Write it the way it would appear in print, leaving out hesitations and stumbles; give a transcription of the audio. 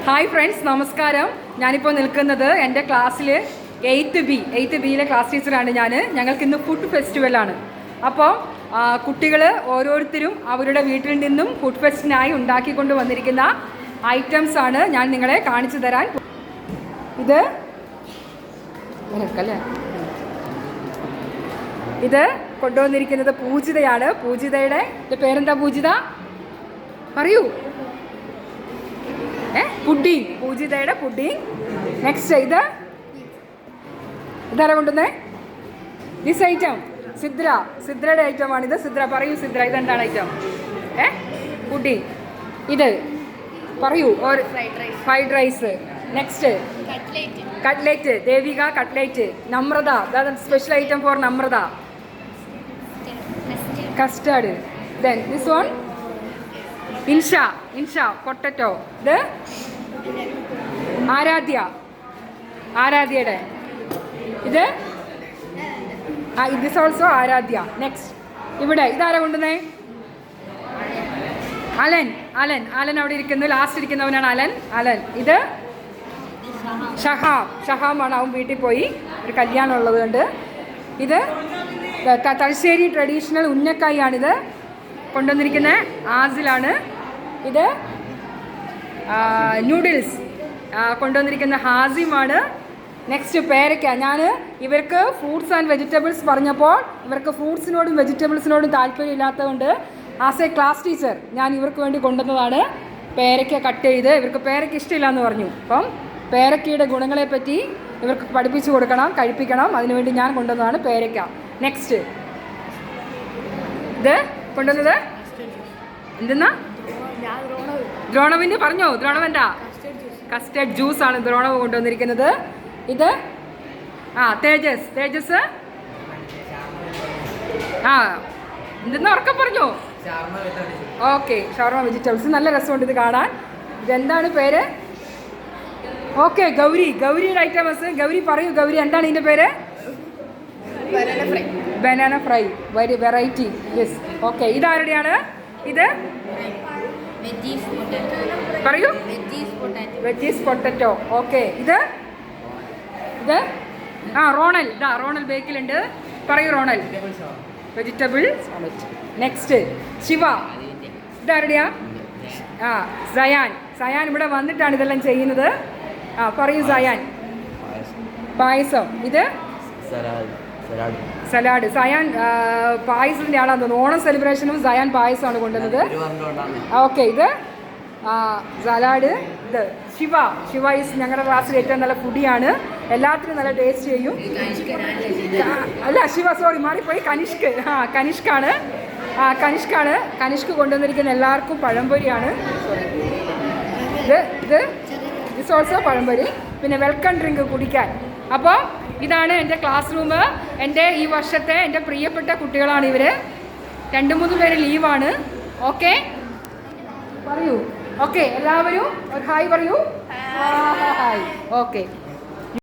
Hi friends, നമസ്കാരം. ഞാനിപ്പോൾ നിൽക്കുന്നത് എൻ്റെ ക്ലാസ്സിൽ 8th ബിയിലെ ക്ലാസ് ടീച്ചറാണ് ഞാൻ. ഞങ്ങൾക്ക് ഇന്ന് ഫുഡ് ഫെസ്റ്റിവലാണ്. അപ്പോൾ കുട്ടികൾ ഓരോരുത്തരും അവരുടെ വീട്ടിൽ നിന്നും ഫുഡ് ഫെസ്റ്റിനായി ഉണ്ടാക്കിക്കൊണ്ട് വന്നിരിക്കുന്ന ഐറ്റംസ് ആണ് ഞാൻ നിങ്ങളെ കാണിച്ചു തരാൻ. ഇത് കൊണ്ടുവന്നിരിക്കുന്നത് പൂജിതയാണ്. പൂജിതയുടെ പേരെന്താ? പൂജിത പറയൂ. Pudding, പൂജിതയുടെ pudding. നെക്സ്റ്റ് ഇതാരാ കൊണ്ടുവന്നേ? ദിസ് ഐറ്റം സിദ്രയുടെ ഐറ്റമാണിത്. സിദ്ര പറയൂ. സിദ്ര, ഇതെന്താണ് ഐറ്റം? പുഡിങ്. ഇത് പറയൂ. Fried rice. Next cutlet. Devika cutlet. Namrata, special item for Namrata. Custard. Then this one Insha potato. ഇത് ആരാധ്യയുടെ. ഇത് ദിസ് ഓൾസോ ആരാധ്യ. നെക്സ്റ്റ് ഇവിടെ ഇതാരാ കൊണ്ടുവന്നേ? അലൻ അവിടെ ഇരിക്കുന്നു. ലാസ്റ്റ് ഇരിക്കുന്നവനാണ് അലൻ. ഇത് ഷഹാമാണ്. അവൻ വീട്ടിൽ പോയി, ഒരു കല്യാണം ഉള്ളത് കൊണ്ട്. ഇത് തലശ്ശേരി ട്രഡീഷണൽ ഉന്നക്കായാണിത്. കൊണ്ടുവന്നിരിക്കുന്ന ആസിലാണ്. ഇത് നൂഡിൽസ് കൊണ്ടുവന്നിരിക്കുന്ന ഹാസിമാണ്. നെക്സ്റ്റ് പേരയ്ക്ക. ഞാൻ ഇവർക്ക് ഫ്രൂട്ട്സ് ആൻഡ് വെജിറ്റബിൾസ് പറഞ്ഞപ്പോൾ ഇവർക്ക് ഫ്രൂട്ട്സിനോടും വെജിറ്റബിൾസിനോടും താല്പര്യമില്ലാത്തതുകൊണ്ട് ആസ് എ ക്ലാസ് ടീച്ചർ ഞാൻ ഇവർക്ക് വേണ്ടി കൊണ്ടുവന്നതാണ്. പേരയ്ക്ക കട്ട് ചെയ്ത്, ഇവർക്ക് പേരയ്ക്ക ഇഷ്ടമില്ല എന്ന് പറഞ്ഞു. അപ്പം പേരയ്ക്കയുടെ ഗുണങ്ങളെപ്പറ്റി ഇവർക്ക് പഠിപ്പിച്ചു കൊടുക്കണം, കഴിപ്പിക്കണം. അതിനുവേണ്ടി ഞാൻ കൊണ്ടുവന്നതാണ് പേരയ്ക്ക. നെക്സ്റ്റ് ഇത് കൊണ്ടുവന്നത് എന്തെന്നാ? ദ്രോണവിൻ്റെ പറഞ്ഞോ? ദ്രോണവൻ്റെ കസ്റ്റർഡ് ജ്യൂസ് ആണ് ദ്രോണവ് കൊണ്ടുവന്നിരിക്കുന്നത്. ഇത് തേജസ് എന്തെന്നാ ഉറക്കം പറഞ്ഞോ? ഓക്കെ, ഷവർമ വെജിറ്റബിൾസ്. നല്ല രസമുണ്ട് ഇത് കാണാൻ. ഇതെന്താണ് പേര്? ഓക്കെ, ഗൗരിയുടെ ഐറ്റംസ്. ഗൗരി പറയൂ. ഗൗരി, എന്താണ് ഇതിൻ്റെ പേര്? Banana fry. Variety. Yes. Okay, ഇതാരുടെയാണ്? ഇത് പറയൂ. Veggies potato. ഓക്കെ, ഇത് റോണൽ ബേക്കിലുണ്ട്. പറയൂ Ronal. Vegetable salad. Next Shiva. ഇതാരുടെയാ? സയാൻ ഇവിടെ വന്നിട്ടാണ് ഇതെല്ലാം ചെയ്യുന്നത്. പറയൂ സയാൻ. പായസം. ഇത് സലാഡ്. സയാൻ പായസത്തിൻ്റെ ആളാന്ന് തോന്നുന്നു. ഓണം സെലിബ്രേഷനും സയാൻ പായസമാണ് കൊണ്ടുവന്നത്. ഓക്കെ, ഇത് സലാഡ്. ഇത് ശിവ ഈസ് ഞങ്ങളുടെ ക്ലാസ്സിൽ ഏറ്റവും നല്ല ഫുഡിയാണ്. എല്ലാത്തിനും നല്ല ടേസ്റ്റ് ചെയ്യും. അല്ല, സോറി മാറിപ്പോയി. കനിഷ്കാണ്. കനിഷ്ക് കൊണ്ടുവന്നിരിക്കുന്ന എല്ലാവർക്കും പഴംപൊരിയാണ്. ഇത് ഓൾസോ പഴംപൊരി. പിന്നെ വെൽക്കം ഡ്രിങ്ക് കുടിക്കാൻ. അപ്പോൾ ഇതാണ് എൻ്റെ ക്ലാസ് റൂം. എൻ്റെ ഈ വർഷത്തെ എൻ്റെ പ്രിയപ്പെട്ട കുട്ടികളാണ് ഇവർ. 2-3 പേര് ലീവാണ്. ഓക്കെ പറയൂ. ഓക്കെ, എല്ലാവരും ഒരു ഹായ് പറയൂ. ഹായ്. ഓക്കെ.